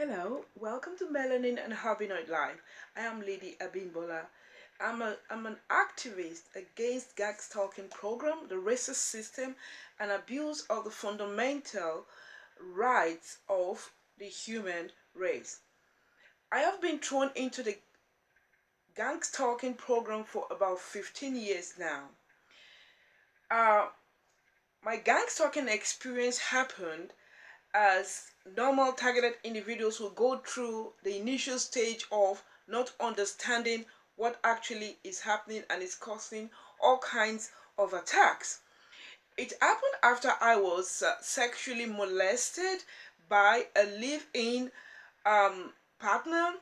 Hello, welcome to Melanin and Hobbynoid Live. I am Lady Abimbola. I'm an activist against gang stalking program, the racist system, and abuse of the fundamental rights of the human race. I have been thrown into the gang stalking program for about 15 years now. Uh, my gang stalking experience happened as normal targeted individuals will go through the initial stage of not understanding what actually is happening and is causing all kinds of attacks. It happened after I was sexually molested by a live-in partner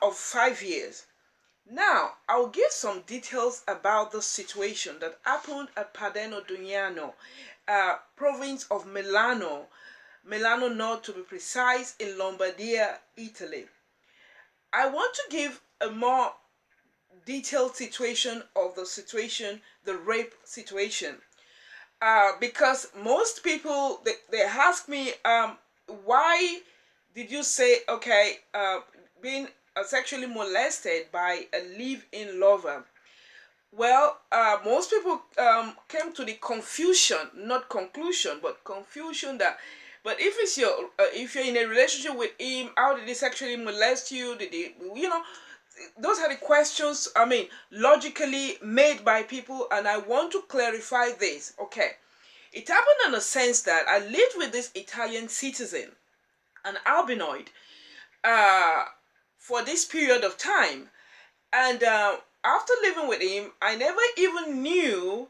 of 5 years. Now, I'll give some details about the situation that happened at Padeno Dugnano, province of Milano North to be precise, in Lombardia, Italy. I want to give a more detailed situation of the rape situation, because most people they ask me, why did you say okay, being sexually molested by a live-in lover? Well, most people came to the confusion, not conclusion, but confusion that. But if you're in a relationship with him, how did he sexually molest you? Did he, those are the questions. I mean, logically made by people, and I want to clarify this. Okay, it happened in a sense that I lived with this Italian citizen, an albinoid, uh, for this period of time, and after living with him, I never even knew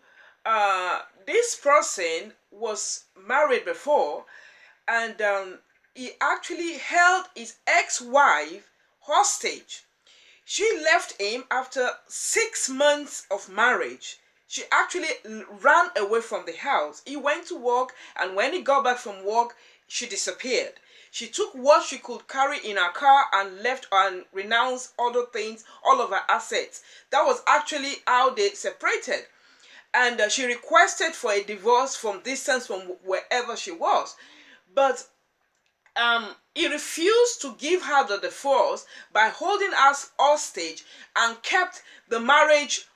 this person was married before, and he actually held his ex-wife hostage. She left him after 6 months of marriage. She actually ran away from the house. He went to work, and when he got back from work, she disappeared. She took what she could carry in her car and left and renounced other things, all of her assets. That was actually how they separated. And she requested for a divorce from distance from wherever she was. But he refused to give her the divorce by holding us hostage, and kept the marriage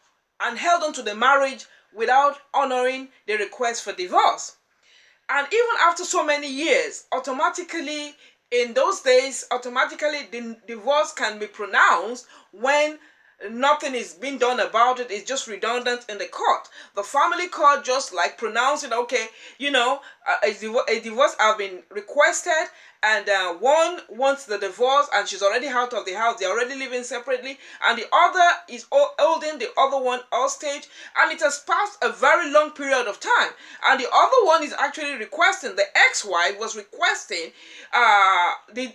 and held on to the marriage without honoring the request for divorce. And even after so many years, automatically, in those days, automatically the divorce can be pronounced when nothing is being done about it. It's just redundant in the court. The family court just like pronouncing, okay, a divorce have been requested, and one wants the divorce and she's already out of the house, they're already living separately, and the other is holding the other one hostage, and it has passed a very long period of time, and the other one is actually requesting, the ex-wife was requesting, the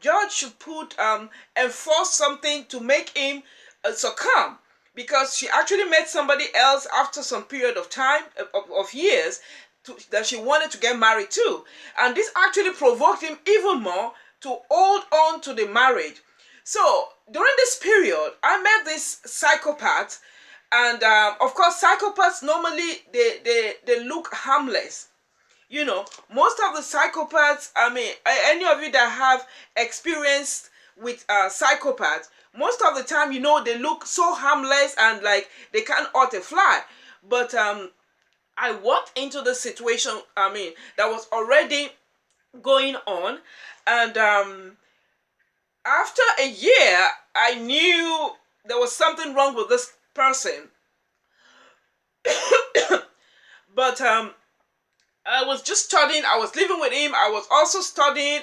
judge should enforce something to make him succumb, because she actually met somebody else after some period of time, of years, that she wanted to get married to, and this actually provoked him even more to hold on to the marriage. So during this period, I met this psychopath, and of course, psychopaths normally they look harmless. Most of the psychopaths, I mean, any of you that have experienced with psychopaths, most of the time, they look so harmless and like they can't hurt a fly. But I walked into the situation, I mean, that was already going on, and after a year, I knew there was something wrong with this person. But I was just studying, I was living with him, I was also studying,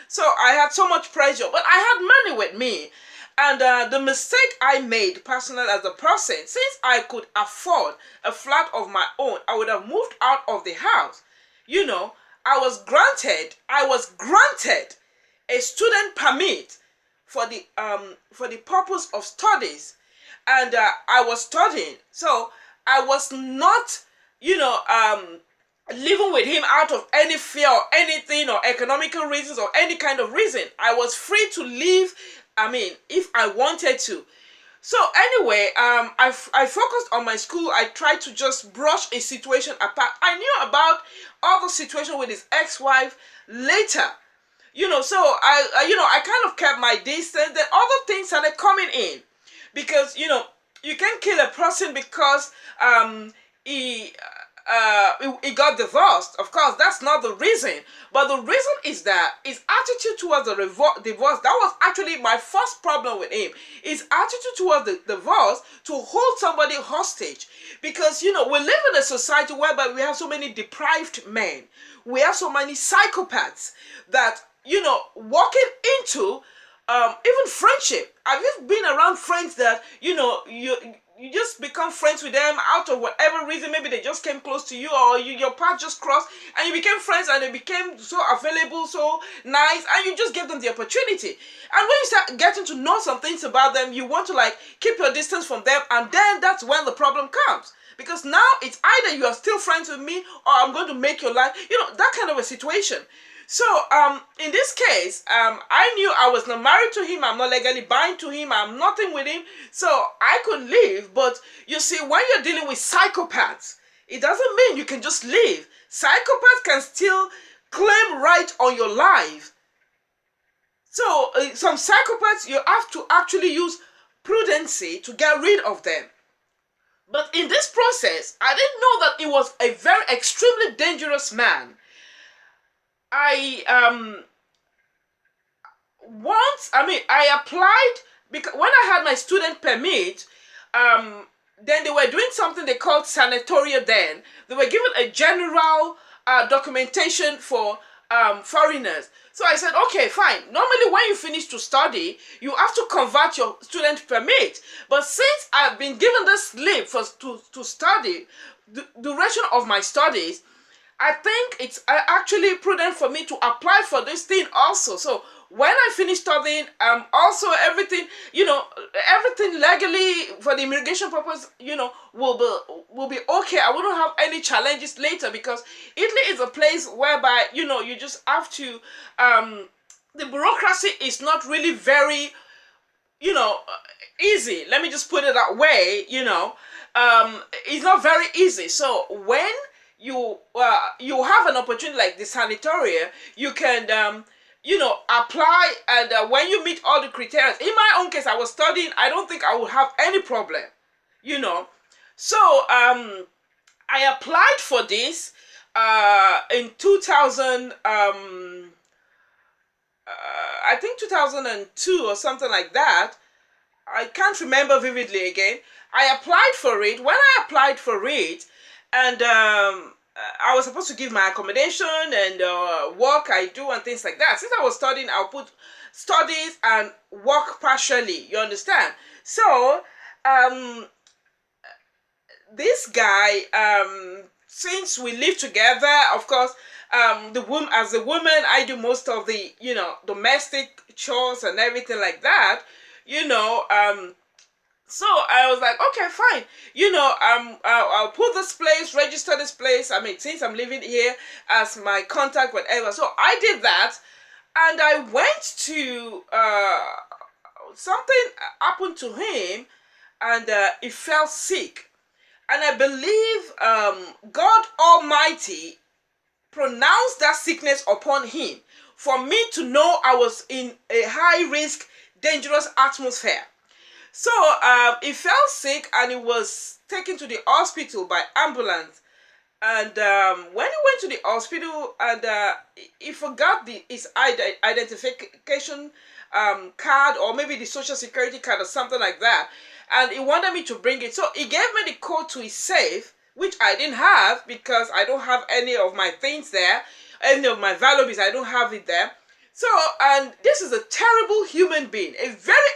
so I had so much pressure, but I had money with me. And the mistake I made personally as a person, since I could afford a flat of my own, I would have moved out of the house. I was granted a student permit for the purpose of studies, and I was studying. So I was not, living with him out of any fear or anything, or economical reasons or any kind of reason. I was free to leave, I mean, if I wanted to. So anyway, I focused on my school. I tried to just brush a situation apart. I knew about all the situation with his ex-wife later. So I kind of kept my distance. Then other things started coming in, because you can kill a person because he he got divorced. Of course, that's not the reason. But the reason is that his attitude towards the divorce, that was actually my first problem with him. His attitude towards the divorce, to hold somebody hostage. Because, we live in a society whereby we have so many deprived men. We have so many psychopaths that, walking into even friendship. Have you been around friends that, you just become friends with them out of whatever reason? Maybe they just came close to you, or your path just crossed and you became friends, and they became so available, so nice, and you just gave them the opportunity. And when you start getting to know some things about them, you want to keep your distance from them, and then that's when the problem comes. Because now it's either you are still friends with me, or I'm going to make your life, that kind of a situation. So, in this case, I knew I was not married to him. I'm not legally bound to him. I'm nothing with him. So I could leave. But you see, when you're dealing with psychopaths, it doesn't mean you can just leave. Psychopaths can still claim right on your life. So some psychopaths, you have to actually use prudency to get rid of them. But in this process, I didn't know that he was a very extremely dangerous man. I applied, because when I had my student permit, then they were doing something they called sanatoria. Then they were given a general documentation for foreigners. So I said, okay, fine. Normally when you finish to study, you have to convert your student permit. But since I've been given this slip to study, the duration of my studies, I think it's actually prudent for me to apply for this thing also. So when I finish studying, also everything legally for the immigration purpose, will be okay. I wouldn't have any challenges later, because Italy is a place whereby, you just have to, the bureaucracy is not really very, easy. Let me just put it that way, it's not very easy. So when you have an opportunity like the sanatoria, you can apply, and when you meet all the criteria. In my own case, I was studying. I don't think I would have any problem, so I applied for this in 2000, I think 2002 or something like that. I can't remember vividly again. I applied for it. When I applied for it, and I was supposed to give my accommodation and work I do and things like that. Since I was studying, I'll put studies and work partially. You understand? So this guy, since we live together, of course, as a woman, I do most of the domestic chores and everything like that. So I was like, okay, fine. I'll put this place, register this place. I mean, since I'm living here, as my contact, whatever. So I did that, and I went to, something happened to him, and he fell sick. And I believe God Almighty pronounced that sickness upon him for me to know I was in a high risk, dangerous atmosphere. So he fell sick, and he was taken to the hospital by ambulance. And when he went to the hospital, and he forgot his identification card, or maybe the social security card or something like that, and he wanted me to bring it. So he gave me the code to his safe, which I didn't have, because I don't have any of my things there, any of my valuables. I don't have it there. So, and this is a terrible human being, a very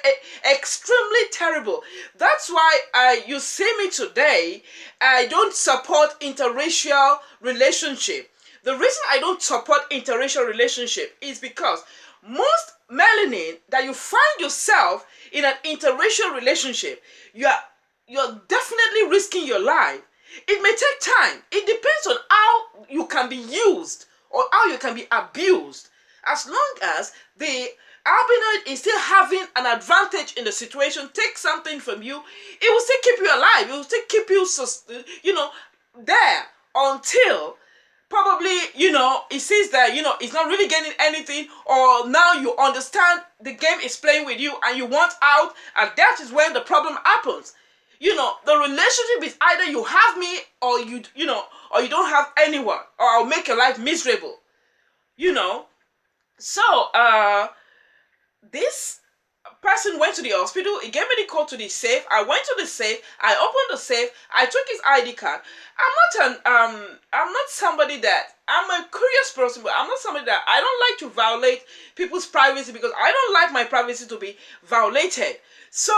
extremely terrible. That's why you see me today. I don't support interracial relationship. The reason I don't support interracial relationship is because most melanin that you find yourself in an interracial relationship, you're definitely risking your life. It may take time. It depends on how you can be used or how you can be abused. As long as the albinoid is still having an advantage in the situation, take something from you, it will still keep you alive. It will still keep you, there until probably, he sees that, he's not really getting anything, or now you understand the game is playing with you and you want out, and that is when the problem happens. The relationship is either you have me, or or you don't have anyone, or I'll make your life miserable. So, this person went to the hospital. He gave me the code to the safe. I went to the safe. I opened the safe. I took his ID card. I'm not somebody that, I'm a curious person, but I'm not somebody that, I don't like to violate people's privacy, because I don't like my privacy to be violated. So,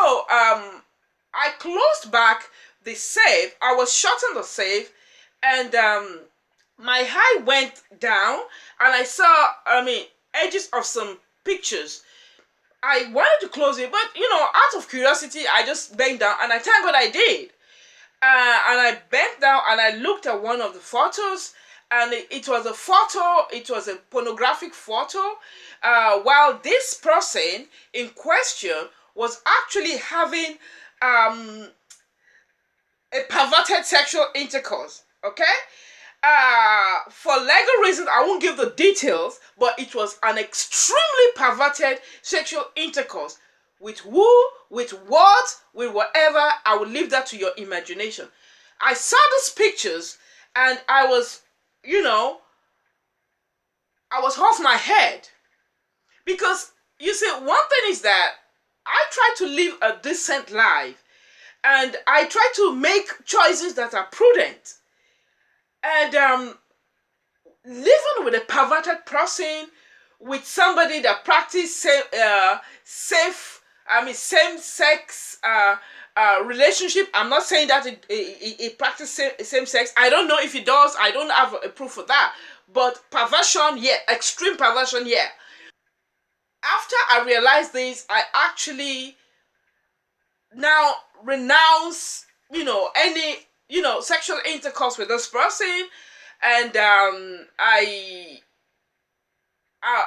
I closed back the safe. I was shutting the safe, and my eye went down, and I saw, edges of some pictures. I wanted to close it, but out of curiosity, I just bent down, and I thank God I did. And I bent down and I looked at one of the photos, and it was a photo. It was a pornographic photo. While this person in question was actually having a perverted sexual intercourse. Okay. For legal reasons, I won't give the details, but it was an extremely perverted sexual intercourse. With who, with what, with whatever, I will leave that to your imagination. I saw these pictures, and I was, I was off my head. Because, you see, one thing is that I try to live a decent life, and I try to make choices that are prudent. And living with a perverted person, with somebody that practices same-sex relationship. I'm not saying that it practices same sex. I don't know if it does. I don't have a proof for that. But perversion, yeah, extreme perversion, yeah. After I realized this, I actually now renounce, any, sexual intercourse with this person, and I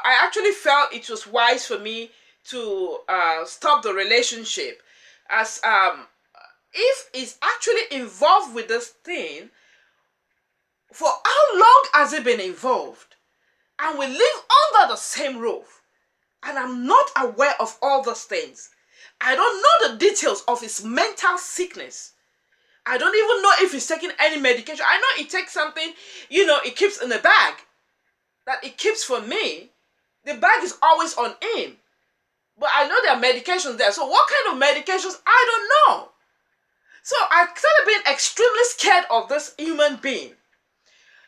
actually felt it was wise for me to stop the relationship, as if it's actually involved with this thing, for how long has it been involved? And we live under the same roof, and I'm not aware of all those things. I don't know the details of his mental sickness. I don't even know if he's taking any medication. I know he takes something, it keeps in the bag, that it keeps for me. The bag is always on him. But I know there are medications there. So what kind of medications? I don't know. So I started being extremely scared of this human being.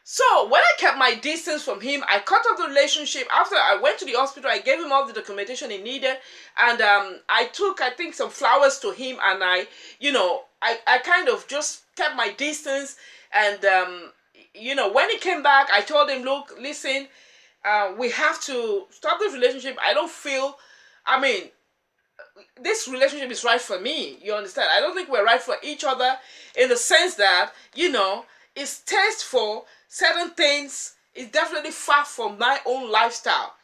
So when I kept my distance from him, I cut off the relationship. After I went to the hospital, I gave him all the documentation he needed. And I took, I think, some flowers to him. And I kind of just kept my distance. And, when he came back, I told him, look, listen, we have to stop this relationship. I don't feel, this relationship is right for me. You understand? I don't think we're right for each other, in the sense that, his taste for certain things is definitely far from my own lifestyle.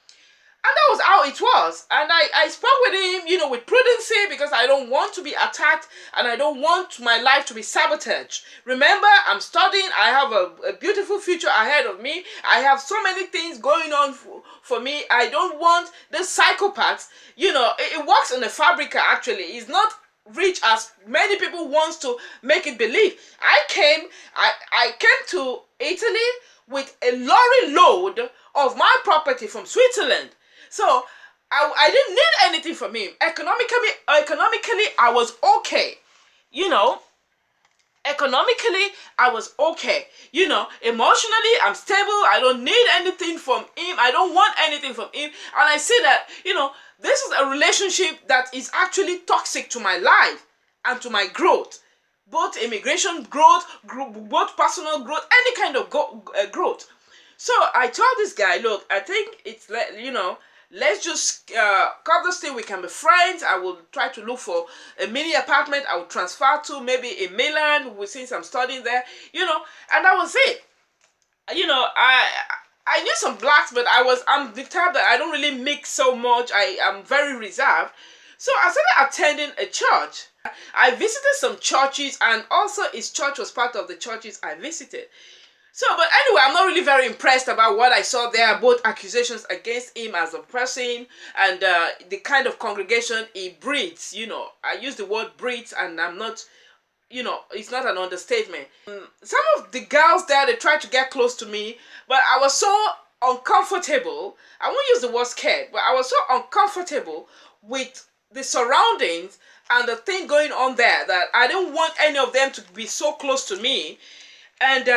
And that was how it was. And I spoke with him, with prudency, because I don't want to be attacked, and I don't want my life to be sabotaged. Remember, I'm studying. I have a beautiful future ahead of me. I have so many things going on for me. I don't want this psychopaths. It works in the fabrica, actually. It's not rich as many people wants to make it believe. I came to Italy with a lorry load of my property from Switzerland. So I didn't need anything from him. Economically, I was okay. Economically, I was okay. Emotionally, I'm stable. I don't need anything from him. I don't want anything from him. And I see that, this is a relationship that is actually toxic to my life and to my growth. Both immigration growth, both personal growth, any kind of growth. So I told this guy, look, I think it's, let's just cut this thing. We can be friends. I will try to look for a mini apartment. I will transfer to maybe in Milan, since I'm studying there, and that was it. I knew some blacks, but I'm the type that I don't really mix so much. I am very reserved. So I started attending a church. I visited some churches, and also his church was part of the churches I visited. So, but anyway, I'm not really very impressed about what I saw there, both accusations against him as a person and the kind of congregation he breeds. I use the word breeds, and I'm not, it's not an understatement. Some of the girls there, they tried to get close to me, but I was so uncomfortable. I won't use the word scared, but I was so uncomfortable with the surroundings and the thing going on there that I didn't want any of them to be so close to me. And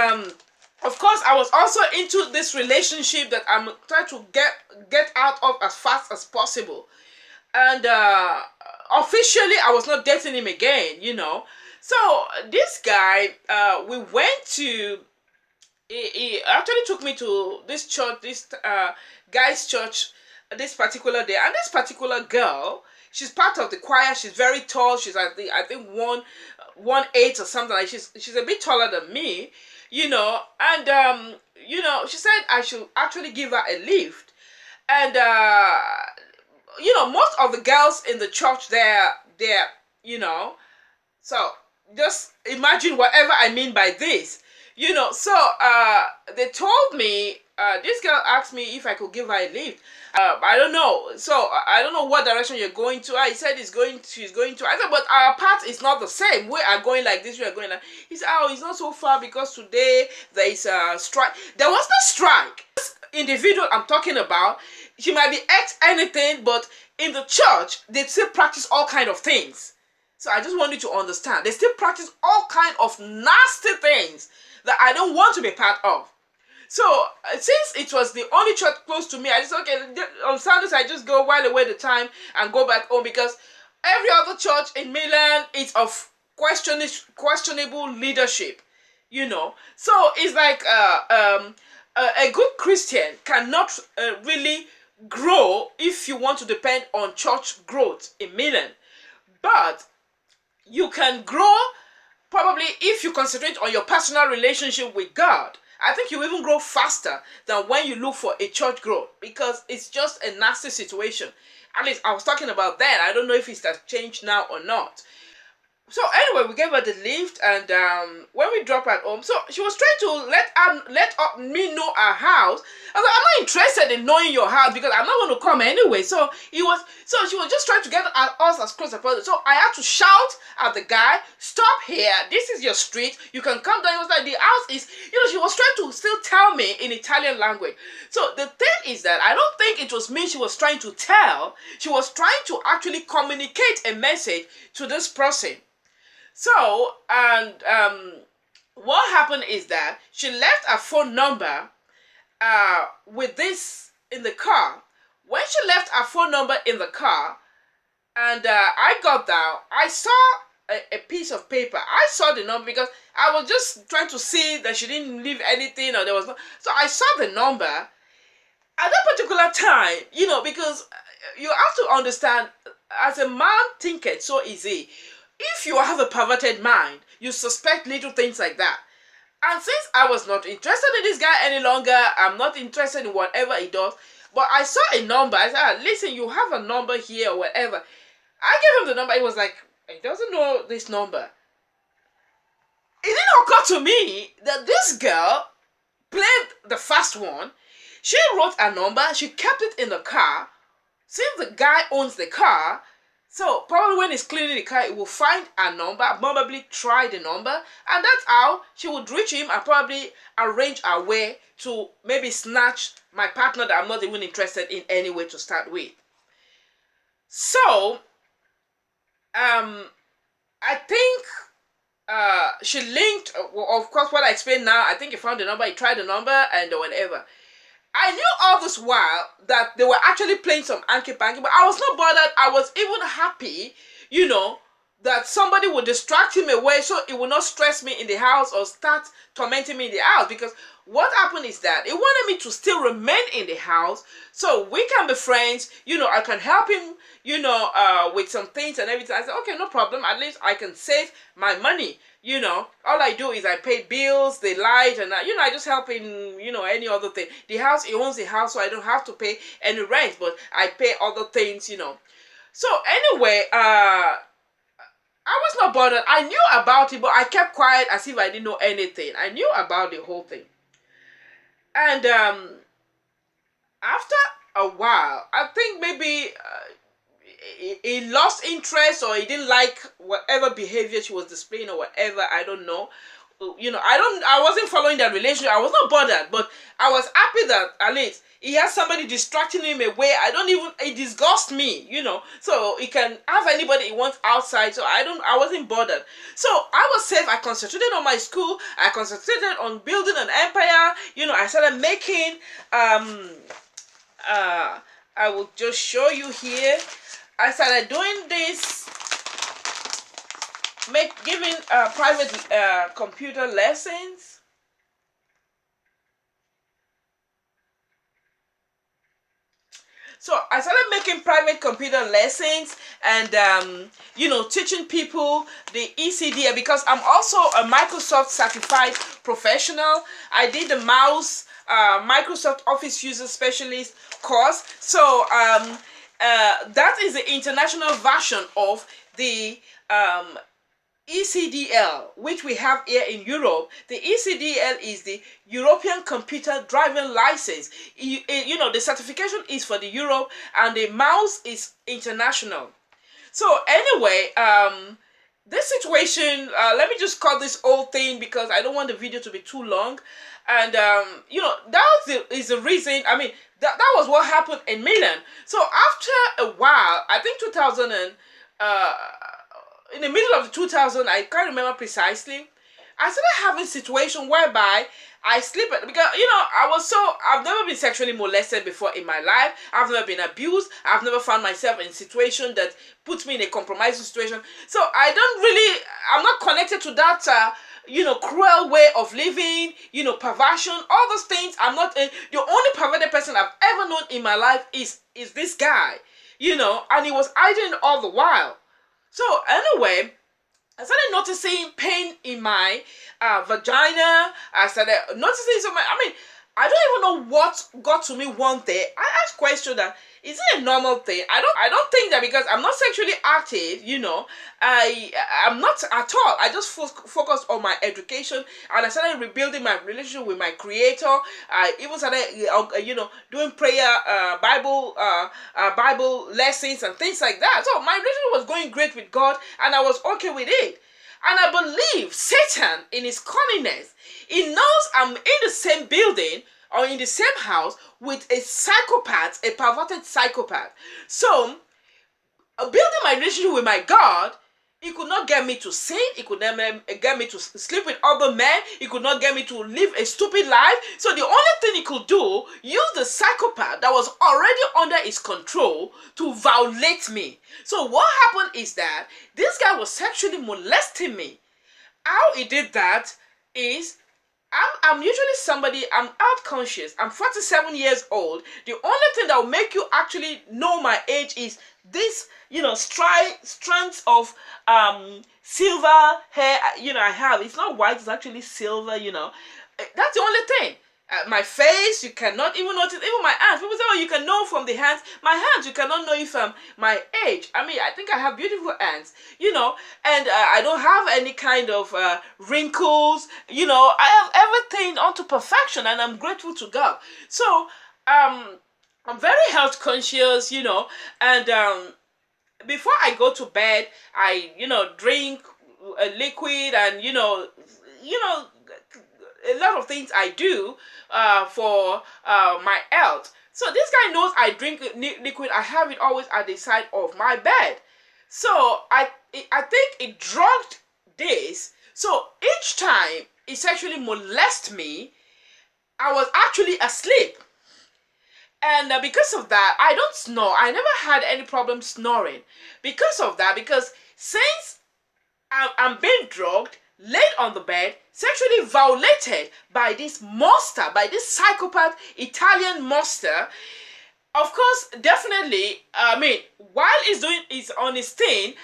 of course, I was also into this relationship that I'm trying to get out of as fast as possible. And officially, I was not dating him again. So this guy, we went to. He actually took me to this church, this guy's church, this particular day, and this particular girl. She's part of the choir. She's very tall. She's I think 1'8" or something. Like she's a bit taller than me, And she said I should actually give her a lift, and most of the girls in the church they're so just imagine whatever I mean by this. So they told me, this girl asked me if I could give her a lift. I don't know. So I don't know what direction you're going to. I said she's going to. I said, but our path is not the same. We are going like this, we are going like. He said, oh, it's not so far because today there is a strike. There was no strike. This individual I'm talking about, she might be ex anything, but in the church, they still practice all kind of things. So I just want you to understand. They still practice all kind of nasty things that I don't want to be part of. So since it was the only church close to me, I just okay on Sundays I just go while away the time and go back home, because every other church in Milan is of questionable leadership. So it's like a good Christian cannot really grow if you want to depend on church growth in Milan, but you can grow probably if you concentrate on your personal relationship with God. I think you even grow faster than when you look for a church growth, because it's just a nasty situation. At least I was talking about that. I don't know if it has changed now or not. So anyway, we gave her the lift, and when we dropped at home, so she was trying to let me know her house. I was like, I'm not interested in knowing your house because I'm not going to come anyway. So she was just trying to get us as close as possible. So I had to shout at the guy, stop here. This is your street. You can come down. He was like, the house is, she was trying to still tell me in Italian language. So the thing is that I don't think it was me she was trying to tell. She was trying to actually communicate a message to this person. So, and what happened is that she left her phone number with this in the car. When she left her phone number in the car, and I got down, I saw a piece of paper. I saw the number because I was just trying to see that she didn't leave anything or there was no. So I saw the number. At that particular time, because you have to understand, as a man, think it's so easy. If you have a perverted mind, you suspect little things like that. And since I was not interested in this guy any longer, I'm not interested in whatever he does, but I saw a number. I said, listen, you have a number here or whatever. I gave him the number. He was like, he doesn't know this number. It didn't occur to me that this girl played the first one. She wrote a number. She kept it in the car. Since the guy owns the car, so probably when he's cleaning the car, he will find a number, probably try the number, and that's how she would reach him and probably arrange a way to maybe snatch my partner that I'm not even interested in anyway to start with. So, I think she linked, of course, what I explained now. I think he found the number, he tried the number, and whatever. I knew all this while that they were actually playing some hanky-panky, but I was not bothered. I was even happy, that somebody would distract him away so it would not stress me in the house or start tormenting me in the house. Because what happened is that he wanted me to still remain in the house so we can be friends. I can help him, with some things and everything. I said, okay, no problem. At least I can save my money. All I do is I pay bills, the light, and I just help in, any other thing. The house, he owns the house, so I don't have to pay any rent, but I pay other things, So anyway, I was not bothered. I knew about it, but I kept quiet as if I didn't know anything. I knew about the whole thing. And after a while, I think maybe he lost interest, or he didn't like whatever behavior she was displaying or whatever. I don't know. I wasn't following that relationship. I was not bothered, but I was happy that at least he has somebody distracting him away. It disgusts me. So he can have anybody he wants outside. So I wasn't bothered. So I was safe. I concentrated on my school. I concentrated on building an empire. I started making, I will just show you here. I started doing this, giving private computer lessons. So I started making private computer lessons and, teaching people the ECDL, because I'm also a Microsoft certified professional. I did the mouse Microsoft Office User Specialist course. So that is the international version of the ECDL, which we have here in Europe. The ECDL is the European Computer Driving License. The certification is for the Europe, and the mouse is international. So anyway, this situation, let me just cut this whole thing because I don't want the video to be too long. And that is the reason. I mean, that was what happened in Milan. So after a while, I think 2000 and in the middle of the 2000, I can't remember precisely, I started having a situation whereby I sleep because I've never been sexually molested before in my life. I've never been abused. I've never found myself in a situation that puts me in a compromising situation. So I'm not connected to that cruel way of living, perversion, all those things. I'm not the only perverted person I've ever known in my life is this guy, and he was hiding all the while. So anyway, I started noticing pain in my vagina. I started noticing I don't even know what got to me one day. I asked question that, is it a normal thing? I don't think that, because I'm not sexually active, I'm not at all. I just focused on my education, and I started rebuilding my relationship with my creator. I even started doing prayer, Bible lessons and things like that. So my relationship was going great with God, and I was okay with it. And I believe Satan, in his cunningness, he knows I'm in the same building or in the same house with a psychopath, a perverted psychopath. So, building my relationship with my God, he could not get me to sin. He could never get me to sleep with other men. He could not get me to live a stupid life. So the only thing he could do, use the psychopath that was already under his control to violate me. So what happened is that this guy was sexually molesting me. How he did that is, I'm usually somebody, I'm out conscious. I'm 47 years old. The only thing that will make you actually know my age is this, strands of silver hair, I have. It's not white, it's actually silver, That's the only thing. My face, you cannot even notice. Even my hands. People say, oh, you can know from the hands. My hands, you cannot know it from my age. I mean, I think I have beautiful hands, and I don't have any kind of wrinkles. I have everything onto perfection, and I'm grateful to God. So, I'm very health conscious, and before I go to bed, I, drink a liquid, and, a lot of things I do for my health. So this guy knows I drink liquid. I have it always at the side of my bed. So I think it drugged this. So each time he sexually molested me, I was actually asleep. And because of that, I don't snore. I never had any problem snoring. Because of that, because since I'm being drugged, laid on the bed, sexually violated by this monster, by this psychopath Italian monster, of course, definitely, while he's on his thing,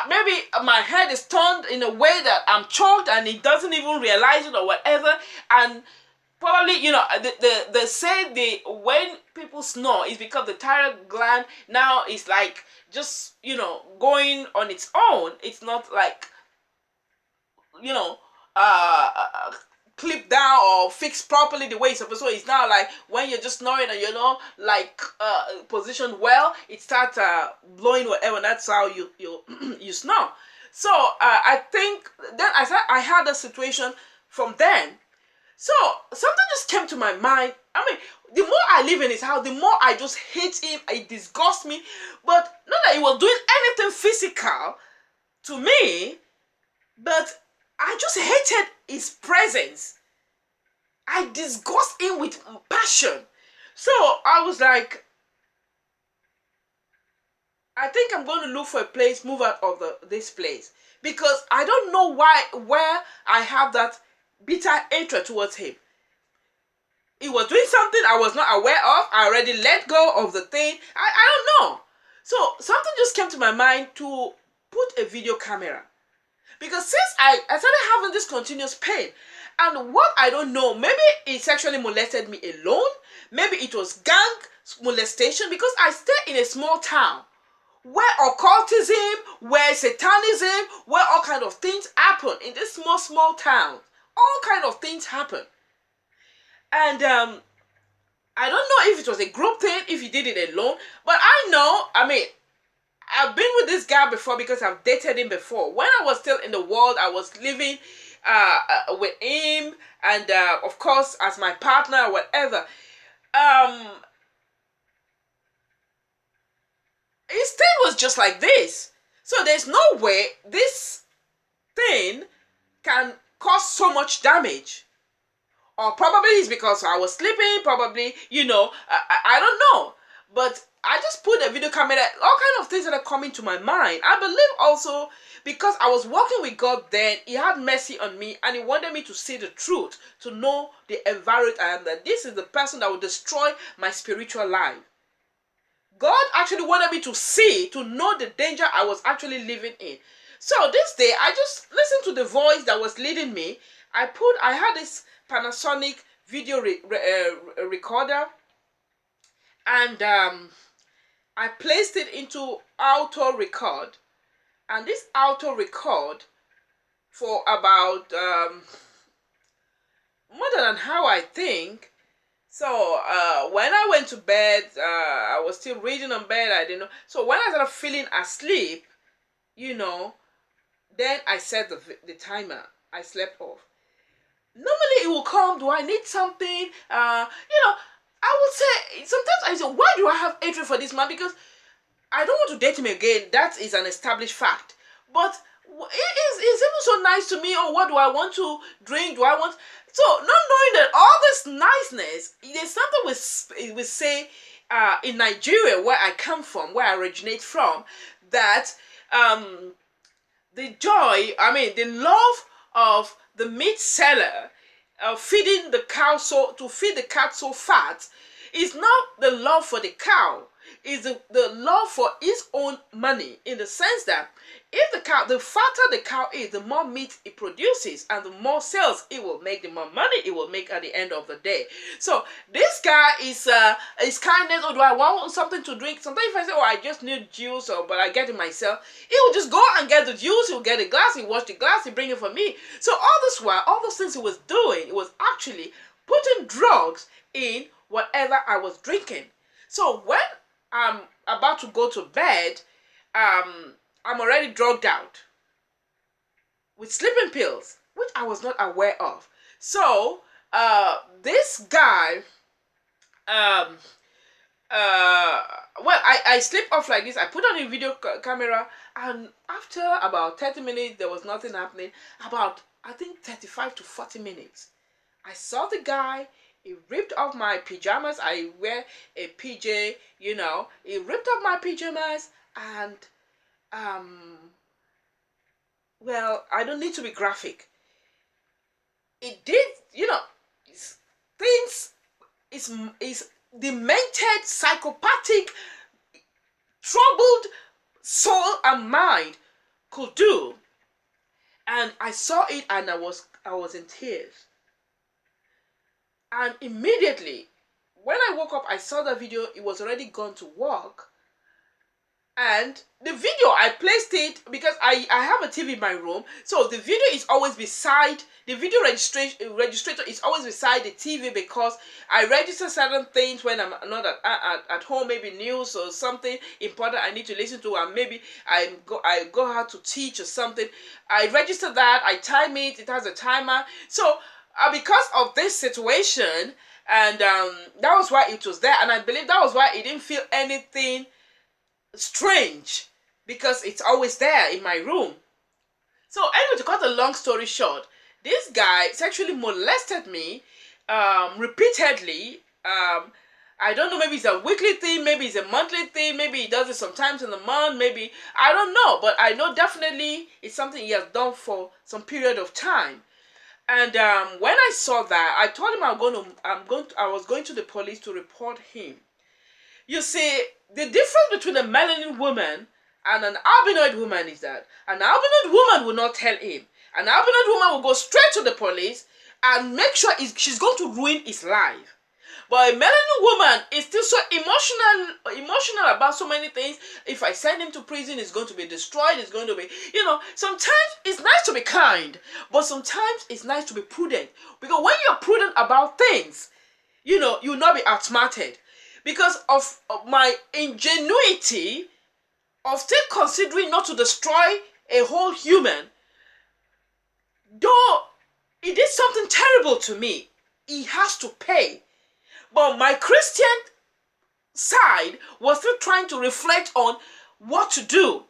maybe my head is turned in a way that I'm choked and he doesn't even realize it or whatever, and probably, they say when people snore is because the thyroid gland now is like just, going on its own. It's not like, clipped down or fixed properly the way it's supposed to. So it's now like when you're just snoring and you're not like positioned well, it starts blowing whatever. That's how you you snore. So I think then I had a situation from then. So something just came to my mind. I mean, the more I live in his house, the more I just hate him. It disgusts me. But not that he was doing anything physical to me, but I just hated his presence. I disgust him with passion. So I was like, I think I'm going to look for a place, move out of this place. Because I don't know where I have that bitter hatred towards him. He was doing something I was not aware of. I already let go of the thing. I don't know. So something just came to my mind to put a video camera. Because since I started having this continuous pain, and what I don't know, maybe he sexually molested me alone, maybe it was gang molestation, because I stay in a small town where occultism, where satanism, where all kind of things happen in this small town. All kind of things happen. And I don't know if it was a group thing, if he did it alone, but I know, I mean, I've been with this guy before because I've dated him before. When I was still in the world, I was living with him, and of course, as my partner, whatever. His thing was just like this. So there's no way this thing can cause so much damage. Or probably it's because I was sleeping, probably, you know, I don't know. But I just put a video camera, all kind of things that are coming to my mind. I believe also because I was walking with God then, he had mercy on me and he wanted me to see the truth, to know the environment I am, that this is the person that will destroy my spiritual life. God actually wanted me to see, to know the danger I was actually living in. So this day, I just listened to the voice that was leading me. I had this Panasonic video recorder, and I placed it into auto record, and this auto record for about more than an hour, I think. So when I went to bed, I was still reading on bed. I didn't know. So when I started feeling asleep, you know, then I set the timer. I slept off. Normally it will come, do I need something? You know, I would say, sometimes I say, why do I have hatred for this man? Because I don't want to date him again. That is an established fact. But it's even so nice to me. Oh, what do I want to drink? Do I want... So, not knowing that all this niceness, there's something we say in Nigeria, where I come from, where I originate from, that the joy, I mean, the love of the meat seller feeding the cow, so to feed the cat so fat, is not the love for the cow, is the love for his own money, in the sense that if the fatter the cow is, the more meat it produces, and the more sales it will make, the more money it will make at the end of the day. So this guy is kindness. Or do I want something to drink? Sometimes if I say, oh, I just need juice, but I get it myself, he will just go and get the juice. He'll get a glass, he wash the glass, he bring it for me. So all this while, all those things he was doing, it was actually putting drugs in whatever I was drinking. So when I'm about to go to bed, I'm already drugged out with sleeping pills, which I was not aware of. So this guy, well, I sleep off like this. I put on a video camera, and after about 30 minutes, there was nothing happening. About, I think, 35 to 40 minutes, I saw the guy. He ripped off my pajamas. I wear a PJ, you know. He ripped off my pajamas, and well, I don't need to be graphic. It did, you know, things is demented, psychopathic, troubled soul and mind could do. And I saw it, and I was in tears. And immediately, when I woke up, I saw the video. It was already gone to work. And the video, I placed it because I have a TV in my room, so the video is always beside the video registrator is always beside the TV, because I register certain things when I'm not at home, maybe news or something important I need to listen to, and maybe I go out to teach or something. I register that, I time it, it has a timer. So because of this situation, and that was why it was there, and I believe that was why it didn't feel anything strange, because it's always there in my room. So anyway, to cut a long story short, this guy sexually molested me repeatedly. I don't know, maybe it's a weekly thing, maybe it's a monthly thing, maybe he does it sometimes in the month, maybe, I don't know, but I know definitely it's something he has done for some period of time. And when I saw that, I told him I was going to the police to report him. You see, the difference between a melanin woman and an albinoid woman is that an albinoid woman will not tell him. An albinoid woman will go straight to the police and make sure she's going to ruin his life. But a melanin woman is still so emotional about so many things. If I send him to prison, it's going to be destroyed. It's going to be, sometimes it's nice to be kind, but sometimes it's nice to be prudent. Because when you're prudent about things, you'll not be outsmarted. Because of my ingenuity of still considering not to destroy a whole human, though he did something terrible to me, he has to pay. But my Christian side was still trying to reflect on what to do.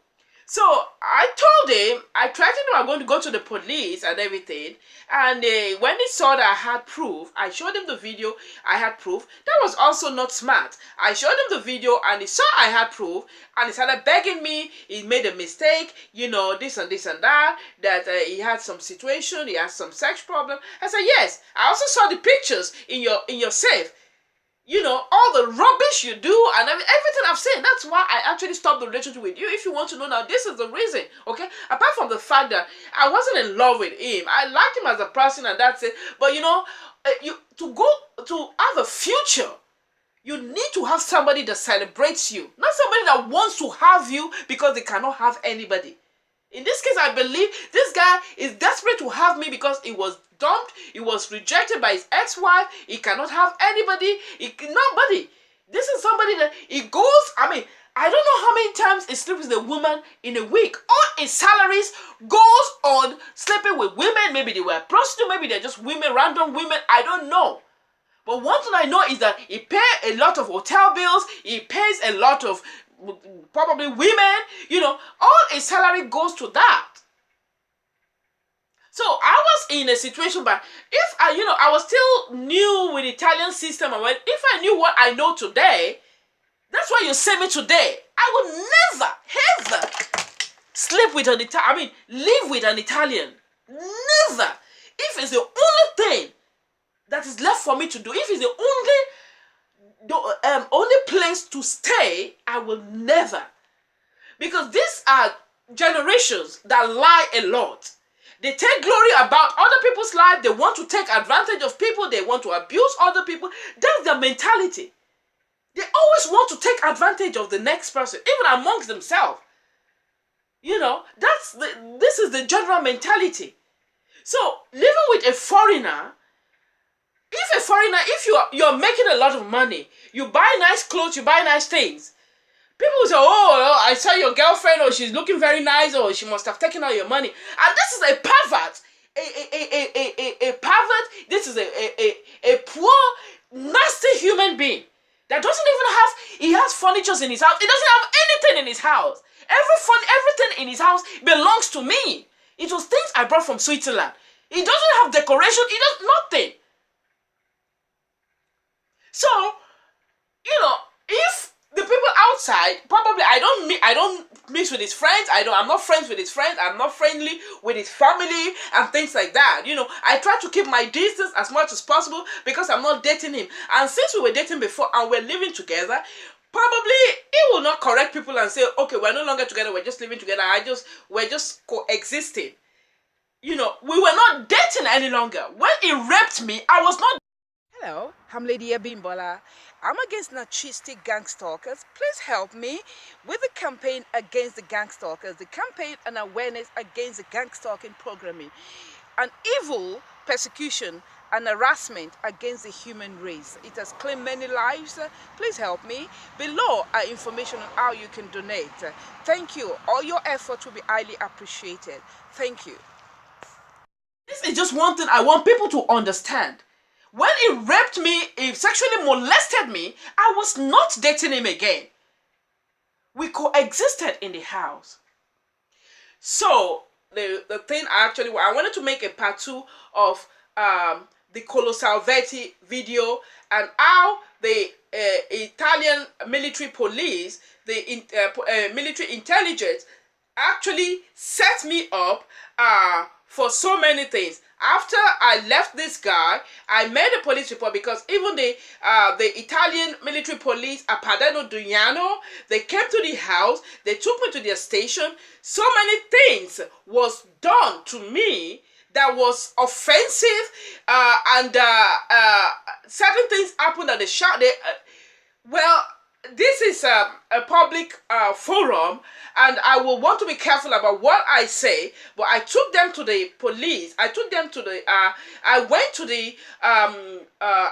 So I told him, I threatened him I'm going to go to the police and everything. And when he saw that I had proof, I showed him the video, I had proof. That was also not smart. I showed him the video and he saw I had proof, and he started begging me. He made a mistake, this and this and that he had some situation, he had some sex problem. I said, yes, I also saw the pictures in your safe. All the rubbish you do and everything I've seen. That's why I actually stopped the relationship with you. If you want to know now, this is the reason, okay? Apart from the fact that I wasn't in love with him. I liked him as a person and that's it. But to go to have a future, you need to have somebody that celebrates you. Not somebody that wants to have you because they cannot have anybody. In this case, I believe this guy is desperate to have me because he was dumped, he was rejected by his ex-wife, he cannot have anybody, nobody. This is somebody that he goes, I don't know how many times he sleeps with a woman in a week. All his salaries goes on sleeping with women. Maybe they were prostitutes, maybe they're just women, random women, I don't know. But one thing I know is that he pays a lot of hotel bills, he pays a lot of probably women, all his salary goes to that. So I was in a situation, but if I was still new with the Italian system, and if I knew what I know today, that's why you say me today, I would never, ever sleep with an Italian, live with an Italian. Never. If it's the only thing that is left for me to do, if it's the only place to stay, I will never. Because these are generations that lie a lot. They take glory about other people's life. They want to take advantage of people. They want to abuse other people. That's their mentality. They always want to take advantage of the next person, even amongst themselves. This is the general mentality. So living with a foreigner, if you're making a lot of money, you buy nice clothes, you buy nice things, people will say, oh, I saw your girlfriend, or she's looking very nice, or she must have taken all your money. And this is a pervert. A pervert. This is a poor, nasty human being that doesn't even have, he has furnitures in his house. He doesn't have anything in his house. Everything in his house belongs to me. It was things I brought from Switzerland. He doesn't have decoration. He does nothing. So, if the people outside, probably I don't mix with his friends. I'm not friends with his friends. I'm not friendly with his family and things like that. I try to keep my distance as much as possible because I'm not dating him. And since we were dating before and we're living together, probably he will not correct people and say, okay, we're no longer together. We're just living together. We're just coexisting. We were not dating any longer. When he raped me, I was not. Hello, I'm Lady Abimbola. I'm against narcissistic gang stalkers. Please help me with the campaign against the gang stalkers, the campaign and awareness against the gang stalking programming, an evil persecution and harassment against the human race. It has claimed many lives. Please help me. Below are information on how you can donate. Thank you. All your efforts will be highly appreciated. Thank you. This is just one thing I want people to understand. When he raped me, he sexually molested me, I was not dating him again. We coexisted in the house. So the thing I wanted to make a part 2 of the Colo Salvetti video and how the Italian military police, the military intelligence actually set me up for so many things. After I left this guy, I made a police report because even the Italian military police at Padano Dugnano, they came to the house, they took me to their station. So many things was done to me that was offensive, and certain things happened at the shop. Well, this is a public forum, and I will want to be careful about what I say, but I took them to the police. I took them to the, I went to the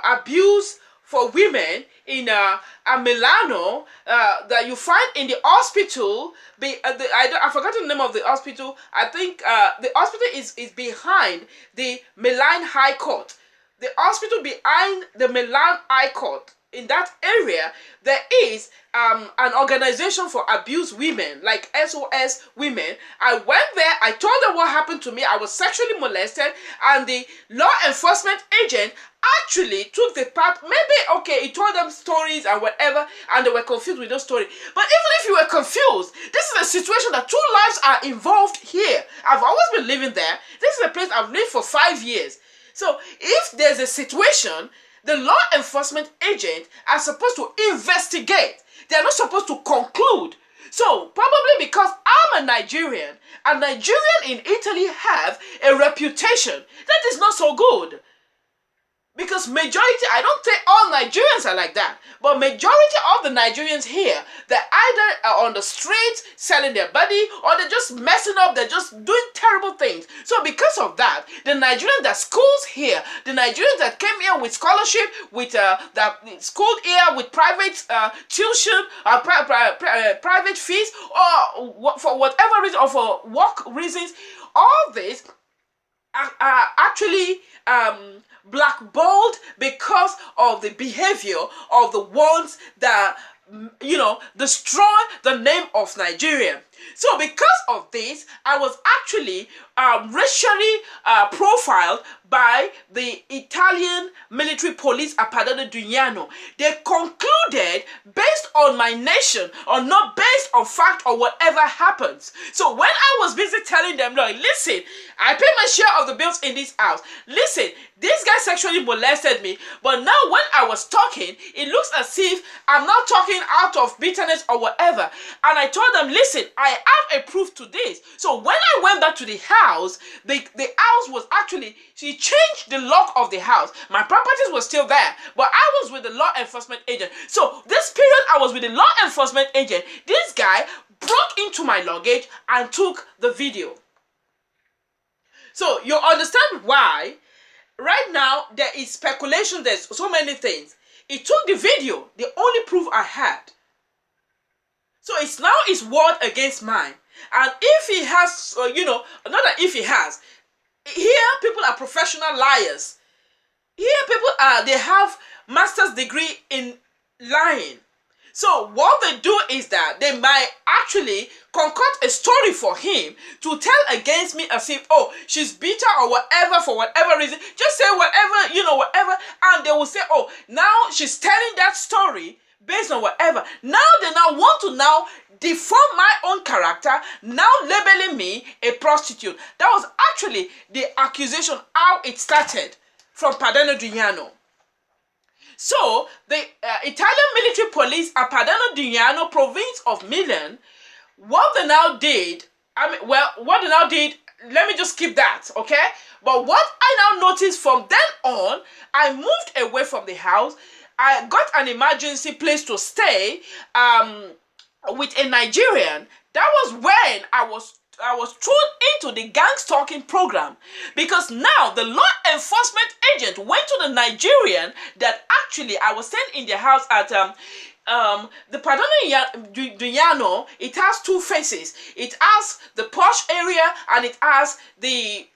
abuse for women in Milano that you find in the hospital. I forgot the name of the hospital. I think the hospital is behind the Milan High Court. The hospital behind the Milan High Court. In that area, there is an organization for abused women, like SOS Women. I went there, I told them what happened to me. I was sexually molested, and the law enforcement agent actually took the part. Maybe, okay, he told them stories and whatever, and they were confused with those stories. But even if you were confused, this is a situation that 2 lives are involved here. I've always been living there. This is a place I've lived for 5 years. So if there's a situation, the law enforcement agent are supposed to investigate. They are not supposed to conclude. So probably because I'm a Nigerian, and Nigerians in Italy have a reputation that is not so good. Because majority, I don't say all Nigerians are like that, but majority of the Nigerians here, they're either are on the streets selling their body, or they're just messing up, they're just doing terrible things. So because of that, the Nigerians that schools here, the Nigerians that came here with scholarship, with that schooled here with private tuition, private fees, or for whatever reason, or for work reasons, all this are actually blackballed because of the behavior of the ones that, you know, destroy the name of Nigeria. So because of this, I was actually racially profiled by the Italian military police at Padano Dugnano. They concluded based on my nation, or not based on fact or whatever happens. So when I was busy telling them, look, listen, I pay my share of the bills in this house. Listen, this guy sexually molested me, but now when I was talking, it looks as if I'm not talking out of bitterness or whatever. And I told them, listen, I have a proof to this. So when I went back to the house, the house was actually, she changed the lock of the house. My properties were still there, but I was with the law enforcement agent. So this period I was with the law enforcement agent, this guy broke into my luggage and took the video. So you understand why right now there is speculation, there's so many things. He took the video, the only proof I had. So it's now his word against mine. And if he has, you know, not that if he has, here people are professional liars. Here people are, they have master's degree in lying. So what they do is that they might actually concoct a story for him to tell against me as if, oh, she's bitter or whatever, for whatever reason. Just say whatever, you know, whatever. And they will say, oh, now she's telling that story based on whatever. Now they now want to now deform my own character, now labeling me a prostitute. That was actually the accusation, how it started from Padano Dugnano. So the Italian military police at Padano Dugnano, province of Milan, what they now did, what they now did, let me just skip that, okay? But what I now noticed from then on, I moved away from the house. I got an emergency place to stay with a Nigerian. That was when I was thrown into the gang stalking program, because now the law enforcement agent went to the Nigerian that actually I was staying in the house at the Padano Duyano. It has two faces. It has the posh area and it has the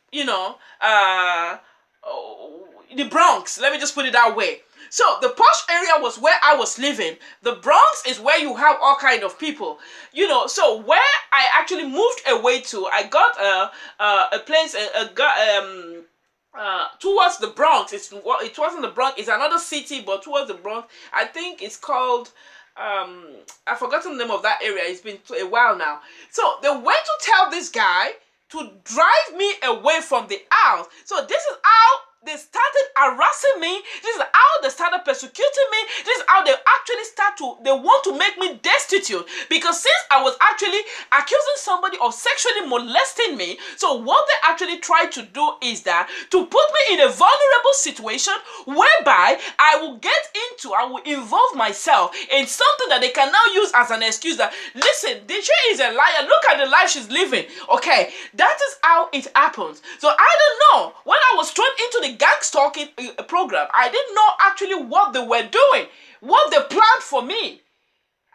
the Bronx. Let me just put it that way. So the posh area was where I was living. The Bronx is where you have all kind of people, So where I actually moved away to, I got a place, towards the Bronx. It wasn't the Bronx. It's another city, but towards the Bronx. I think it's called. I've forgotten the name of that area. It's been a while now. So they went to tell this guy to drive me away from the house. So this is how they started harassing me. This is how they started persecuting me. This is how they actually they want to make me destitute. Because since I was actually accusing somebody of sexually molesting me, so what they actually tried to do is that to put me in a vulnerable situation whereby I will involve myself in something that they can now use as an excuse that, listen, she is a liar. Look at the life she's living. Okay, that is how it happens. So I don't know. When I was thrown into the gang stalking program, I didn't know actually what they were doing, what they planned for me.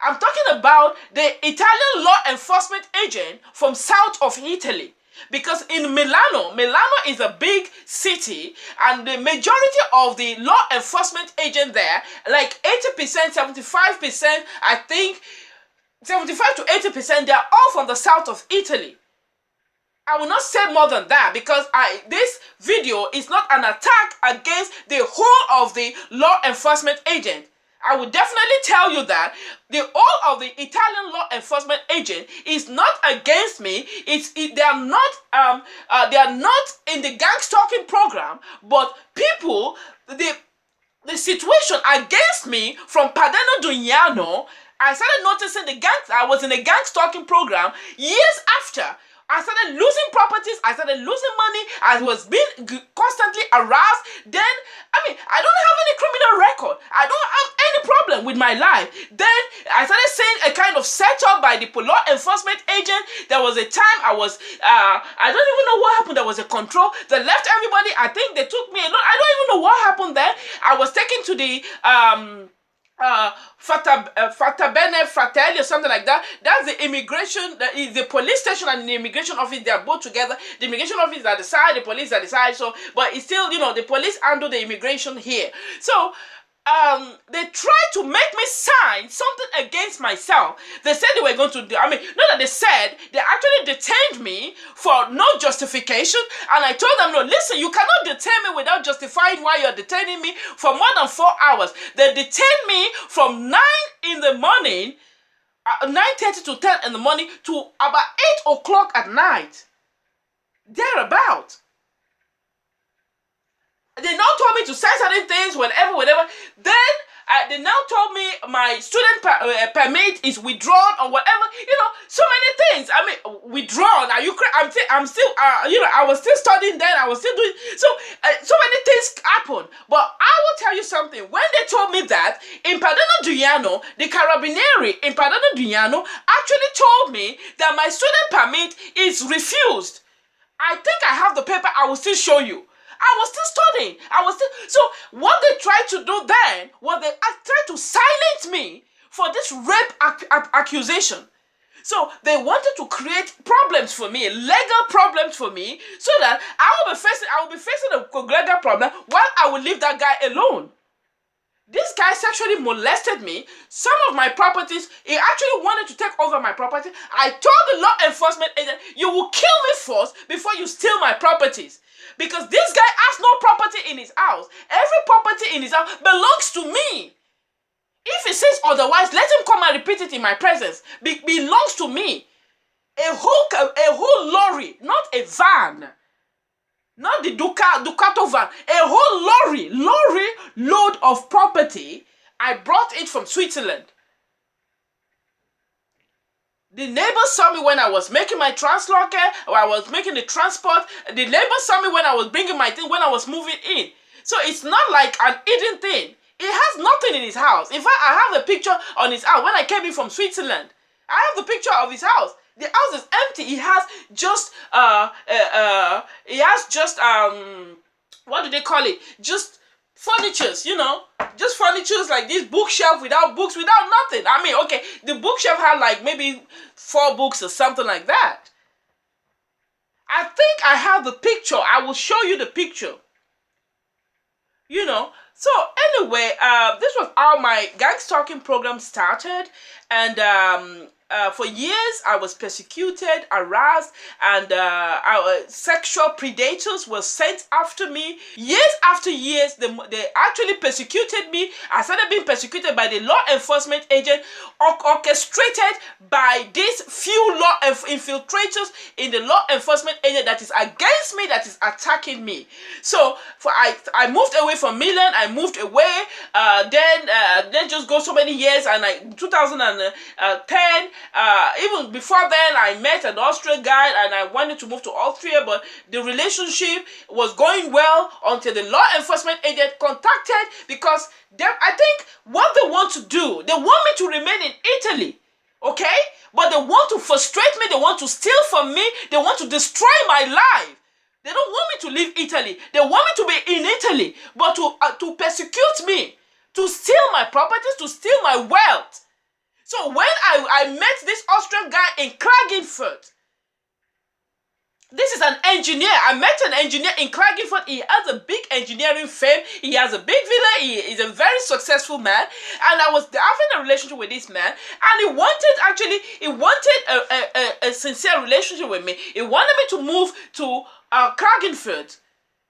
I'm talking about the Italian law enforcement agent from south of Italy. Because in Milano is a big city, and the majority of the law enforcement agents there, like 80%, 75%, I think 75 to 80%, they are all from the south of Italy. I will not say more than that, because this video is not an attack against the whole of the law enforcement agent. I will definitely tell you that the whole of the Italian law enforcement agent is not against me. They are not in the gang stalking program, but people, the situation against me from Padano Duyano, I started noticing I was in a gang stalking program years after. I started losing properties. I started losing money. I was being constantly harassed. Then, I don't have any criminal record. I don't have any problem with my life. Then, I started seeing a kind of setup by the law enforcement agent. There was a time I don't even know what happened. There was a control. They left everybody. I think they took me alone. I don't even know what happened then. I was taken to the Fatabene Fratelli or something like that. That's the immigration, the police station and the immigration office. They are both together. The immigration office is at the side, the police at the side. So, but it's still, the police handle the immigration here. So, they tried to make me sign something against myself. They said they were going to do, not that they said, they actually detained me for no justification. And I told them, no, listen, you cannot detain me without justifying why you're detaining me for more than 4 hours. They detained me from 9 in the morning, 9:30 to 10 in the morning, to about 8 o'clock at night. Thereabout. They now told me to sign certain things, whatever. Then they now told me my student permit is withdrawn or whatever. So many things. Withdrawn. Are you? I'm still. I was still studying then. I was still doing. So many things happen. But I will tell you something. When they told me that in Padano Duyano, the Carabinieri in Padano Duyano actually told me that my student permit is refused. I think I have the paper. I will still show you. I was still studying. So what they tried to do then was they tried to silence me for this rape accusation. So they wanted to create problems for me, legal problems for me, so that I will be facing a legal problem while I will leave that guy alone. This guy sexually molested me. Some of my properties, he actually wanted to take over my property. I told the law enforcement agent, you will kill me first before you steal my properties. Because this guy has no property in his house. Every property in his house belongs to me. If he says otherwise, let him come and repeat it in my presence. Belongs to me. A whole lorry, not a van. Not the Ducato van. A whole lorry load of property. I brought it from Switzerland. The neighbors saw me when I was making my translocker, or I was making the transport. The neighbors saw me when I was bringing my thing, when I was moving in. So it's not like an hidden thing. He has nothing in his house. In fact, I have a picture on his house when I came in from Switzerland. I have the picture of his house. The house is empty. He has just what do they call it? Just furnitures, you know, just furnitures like this bookshelf without books, without nothing. I mean, okay, the bookshelf had like maybe 4 books or something like that. I think I have the picture. I will show you the picture. You know, so anyway, this was how my gang stalking program started, and for years I was persecuted, harassed, and our sexual predators were sent after me. Years after years, they actually persecuted me. I started being persecuted by the law enforcement agent, orchestrated by these few law infiltrators in the law enforcement agent that is against me, that is attacking me. So I moved away from Milan. I moved away. Then just go so many years, and 2010. Even before then, I met an Austrian guy and I wanted to move to Austria, but the relationship was going well until the law enforcement agent contacted, because I think what they want to do, they want me to remain in Italy, okay? But they want to frustrate me, they want to steal from me, they want to destroy my life. They don't want me to leave Italy. They want me to be in Italy, but to persecute me, to steal my properties, to steal my wealth. So when I met this Austrian guy in Klagenfurt, this is an engineer. I met an engineer in Klagenfurt. He has a big engineering firm. He has a big villa. He is a very successful man. And I was having a relationship with this man. And he wanted a sincere relationship with me. He wanted me to move to Klagenfurt.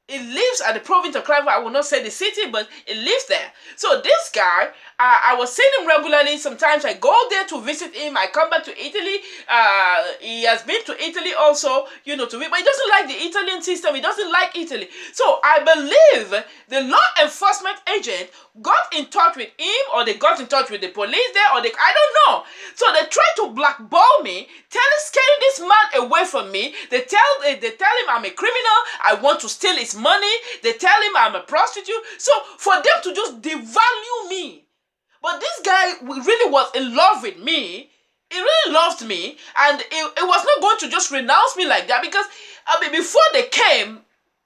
He lives at the province of Klagenfurt. I will not say the city, but he lives there. So this guy, I was seeing him regularly. Sometimes I go there to visit him. I come back to Italy. He has been to Italy also, you know, but he doesn't like the Italian system. He doesn't like Italy. So I believe the law enforcement agent got in touch with him, or they got in touch with the police there, or I don't know. So they tried to blackball me, scaring this man away from me. They tell him I'm a criminal. I want to steal his money. They tell him I'm a prostitute. So for them to just devalue me. But this guy really was in love with me. He really loved me, and it was not going to just renounce me like that, because before they came,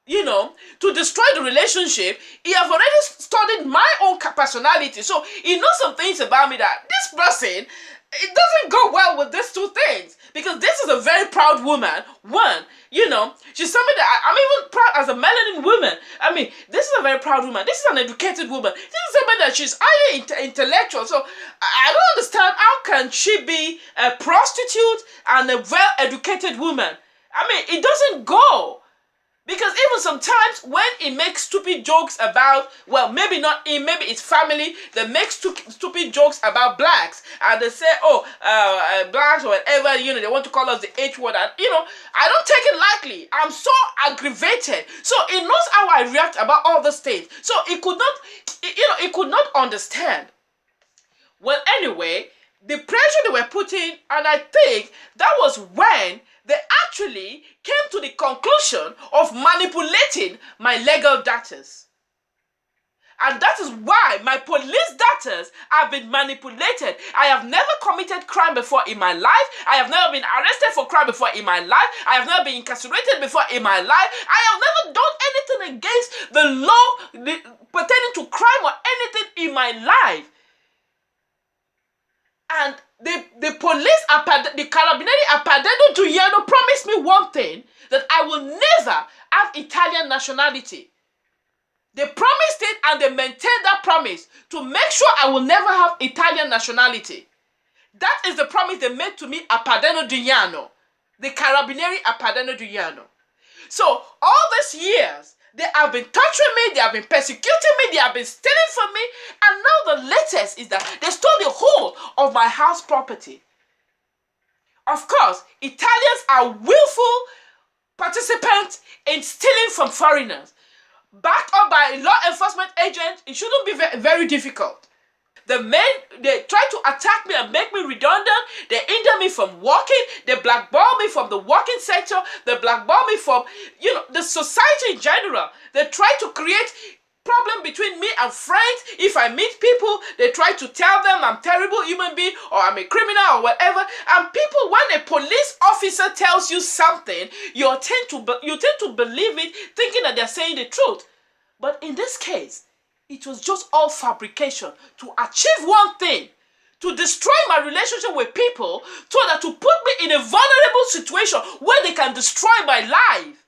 you know, to destroy the relationship, he have already studied my own personality. So he knows some things about me that this person, it doesn't go well with these two things, because this is a very proud woman. One, you know, she's somebody that I'm even proud as a melanin woman. I mean, this is a very proud woman. This is an educated woman. This is somebody that she's highly intellectual. So I don't understand, how can she be a prostitute and a well-educated woman? I mean, it doesn't go. Because even sometimes when he makes stupid jokes about, well, maybe not him, maybe his family, they make stupid jokes about blacks. And they say, oh, blacks or whatever, you know, they want to call us the H word. And, you know, I don't take it lightly. I'm so aggravated. So he knows how I react about all these things. So he could not understand. Well, anyway, the pressure they were putting, and I think that was when they actually came to the conclusion of manipulating my legal data. And that is why my police data have been manipulated. I have never committed crime before in my life. I have never been arrested for crime before in my life. I have never been incarcerated before in my life. I have never done anything against the law pertaining to crime or anything in my life. And the police, the Carabinieri Appadeno Giuliano promised me one thing, that I will never have Italian nationality. They promised it, and they maintained that promise to make sure I will never have Italian nationality. That is the promise they made to me, Appadeno Giuliano, the Carabinieri Appadeno Giuliano. So all these years, they have been torturing me, they have been persecuting me, they have been stealing from me, and now the latest is that they stole the whole of my house property. Of course, Italians are willful participants in stealing from foreigners. Backed up by a law enforcement agent, it shouldn't be very difficult. They try to attack me and make me redundant. They hinder me from working. They blackball me from the working sector. They blackball me from, the society in general. They try to create problem between me and friends. If I meet people, they try to tell them I'm a terrible human being or I'm a criminal or whatever. And people, when a police officer tells you something, you tend to believe it, thinking that they're saying the truth. But in this case, it was just all fabrication to achieve one thing, to destroy my relationship with people, so that to put me in a vulnerable situation where they can destroy my life.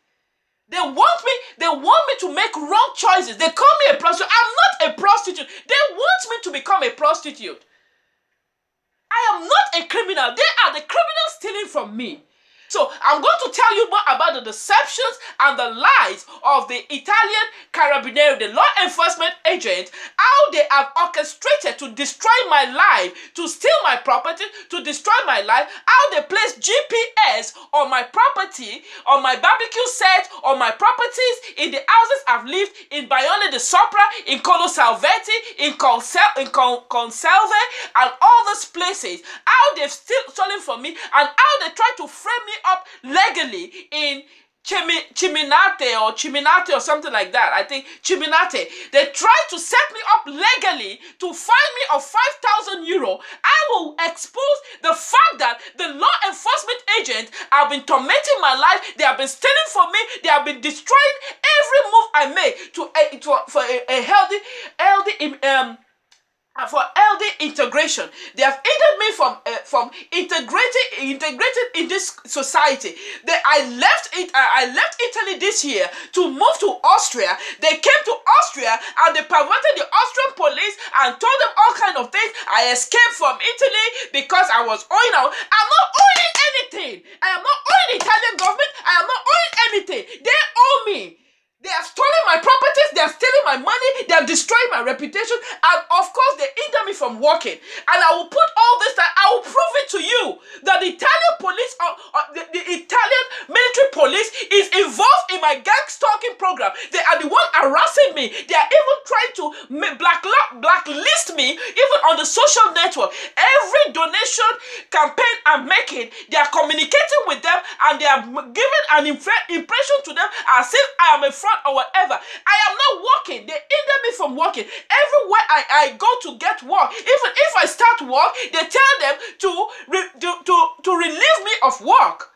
They want me to make wrong choices. They call me a prostitute. I'm not a prostitute. They want me to become a prostitute. I am not a criminal. They are the criminals stealing from me. So I'm going to tell you more about the deceptions and the lies of the Italian Carabinieri, the law enforcement agent, how they have orchestrated to destroy my life, to steal my property, to destroy my life, how they place GPS on my property, on my barbecue set, on my properties, in the houses I've lived, in Bayonne de Sopra, in Colo Salvetti, in Consalve, and all those places, how they've stolen from me, and how they try to frame me up legally in Ciminate or something like that. I think Ciminate. They tried to set me up legally to fine me of 5,000 euro. I will expose the fact that the law enforcement agents have been tormenting my life. They have been stealing from me. They have been destroying every move I make for a healthy for healthy integration. They have hindered me from integrated in this society. I left Italy this year to move to Austria. They came to Austria and they perverted the Austrian police and told them all kind of things. I escaped from Italy because I was owing out. I'm not owing anything. I am not owing the Italian government. I am not owing anything. They owe me. They have stolen my properties, they are stealing my money, they are destroying my reputation, and of course they hinder me from working. And I will put all this time, I will prove it to you that the Italian police, the Italian military police is involved in my gang stalking program. They are the one harassing me. They are even trying to blacklist me, even on the social network. Every donation campaign I'm making, they are communicating with them and they are giving an impression to them as if I am a fraud or whatever. I am not working. They hinder me from working. Everywhere I go to get work, even if I start work, they tell them to relieve me of work.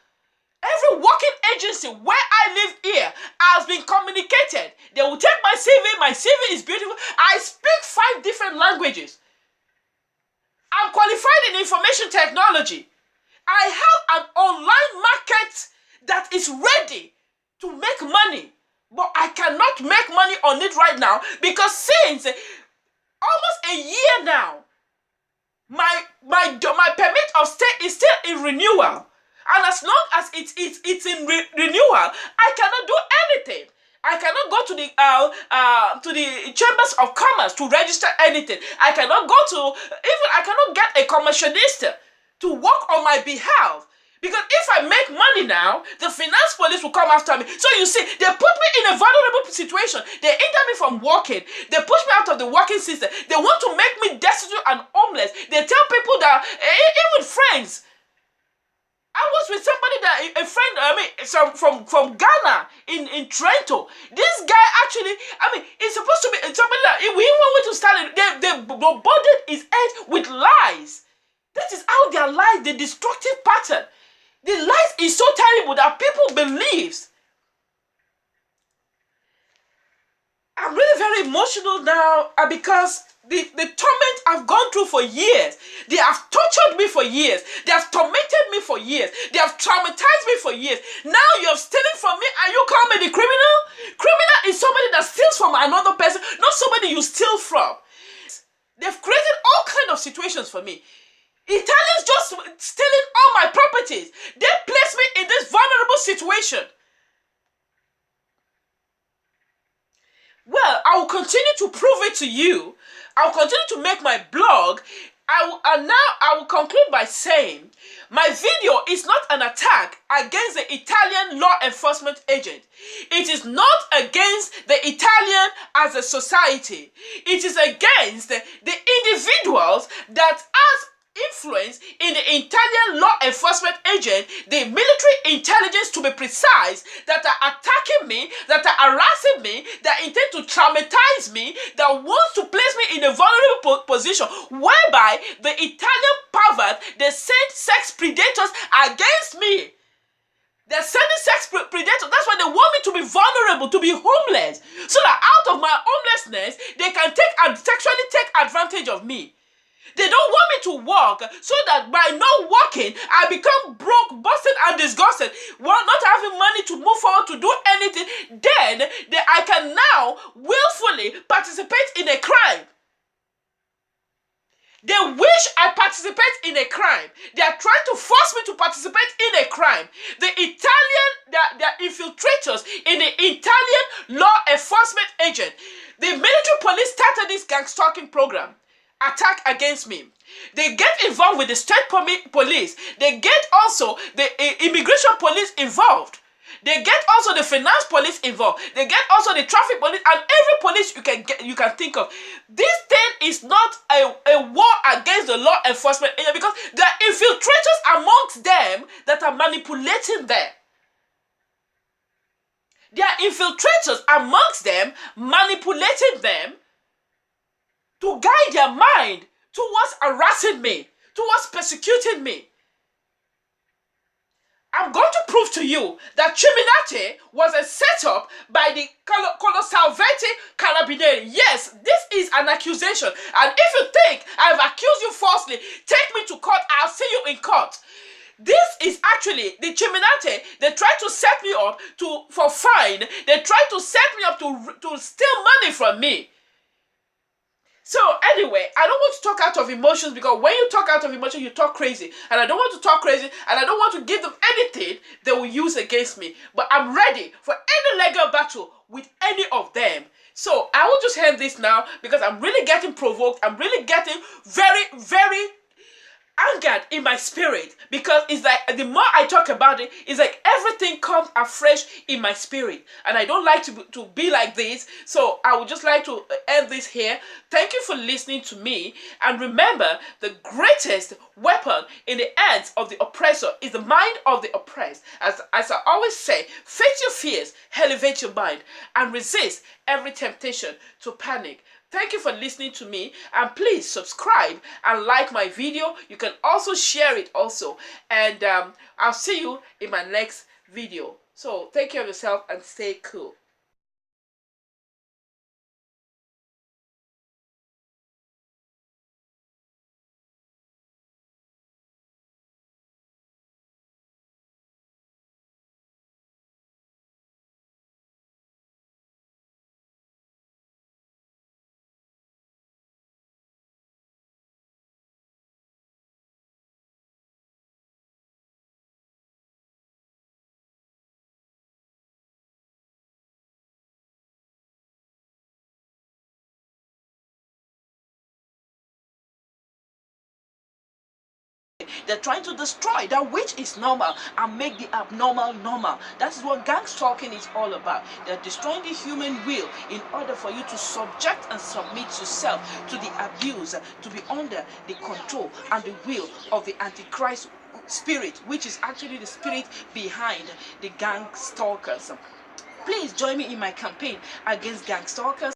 Every working agency where I live here has been communicated. They will take my CV. My CV is beautiful. I speak 5 different languages. I'm qualified in information technology. I have an online market that is ready to make money. But I cannot make money on it right now because since almost a year now, my permit of stay is still in renewal. And as long as it's in renewal, I cannot do anything. I cannot go to the chambers of commerce to register anything. I cannot get a commercialista to work on my behalf. Because if I make money now, the finance police will come after me. So you see, they put me in a vulnerable situation. They hinder me from working. They push me out of the working system. They want to make me destitute and homeless. They tell people that, even friends. I was with somebody a friend, from Ghana in Trento. This guy actually, it's supposed to be somebody that we even want to start it. They bombarded his head with lies. That is how their lies, the destructive pattern. The lies is so terrible that people believe. I'm really very emotional now because the torment I've gone through for years. They have tortured me for years. They have tormented me for years. They have traumatized me for years. Now you're stealing from me and you call me the criminal? Criminal is somebody that steals from another person, not somebody you steal from. They've created all kinds of situations for me. Italians just stealing all my properties. They place me in this vulnerable situation. Well, I will continue to prove it to you. I will continue to make my blog. And now I will conclude by saying my video is not an attack against the Italian law enforcement agent. It is not against the Italian as a society. It is against the individual individuals that has influence in the Italian law enforcement agent, the military intelligence to be precise, that are attacking me, that are harassing me, that intend to traumatize me, that wants to place me in a vulnerable position, whereby the Italian pervert, they send sex predators against me. They're sending sex predators. That's why they want me to be vulnerable, to be homeless, so that out of my homelessness, they can sexually take advantage of me. They don't want me to work, so that by not working, I become broke, busted, and disgusted. While not having money to move forward to do anything, then I can now willfully participate in a crime. They wish I participate in a crime. They are trying to force me to participate in a crime. The they're infiltrators in the Italian law enforcement agent. The military police started this gang stalking program. Attack against me. They get involved with the state police. They get also the immigration police involved. They get also the finance police involved. They get also the traffic police and every police you can think of. This thing is not a war against the law enforcement agent, because there are infiltrators amongst them that are manipulating them. There are infiltrators amongst them manipulating them to guide their mind towards harassing me, towards persecuting me. I'm going to prove to you that Criminate was a setup by the Salvetti Carabinieri. Yes, this is an accusation. And if you think I've accused you falsely, take me to court. I'll see you in court. This is actually the Criminate. They tried to set me up for fine. They tried to set me up to steal money from me. So anyway, I don't want to talk out of emotions, because when you talk out of emotion, you talk crazy. And I don't want to talk crazy, and I don't want to give them anything they will use against me. But I'm ready for any legal battle with any of them. So I will just end this now, because I'm really getting provoked. I'm really getting very, very angered in my spirit, because it's like the more I talk about it, it's like everything comes afresh in my spirit, and I don't like to be like this. So I would just like to end this here. Thank you for listening to me, and remember, the greatest weapon in the hands of the oppressor is the mind of the oppressed. As I always say, face your fears, elevate your mind, and resist every temptation to panic. Thank you for listening to me, and please subscribe and like my video. You can also share it also, and I'll see you in my next video. So take care of yourself and stay cool. They're trying to destroy that which is normal and make the abnormal normal. That is what gang stalking is all about. They're destroying the human will in order for you to subject and submit yourself to the abuse, to be under the control and the will of the Antichrist spirit, which is actually the spirit behind the gang stalkers. Please join me in my campaign against gang stalkers.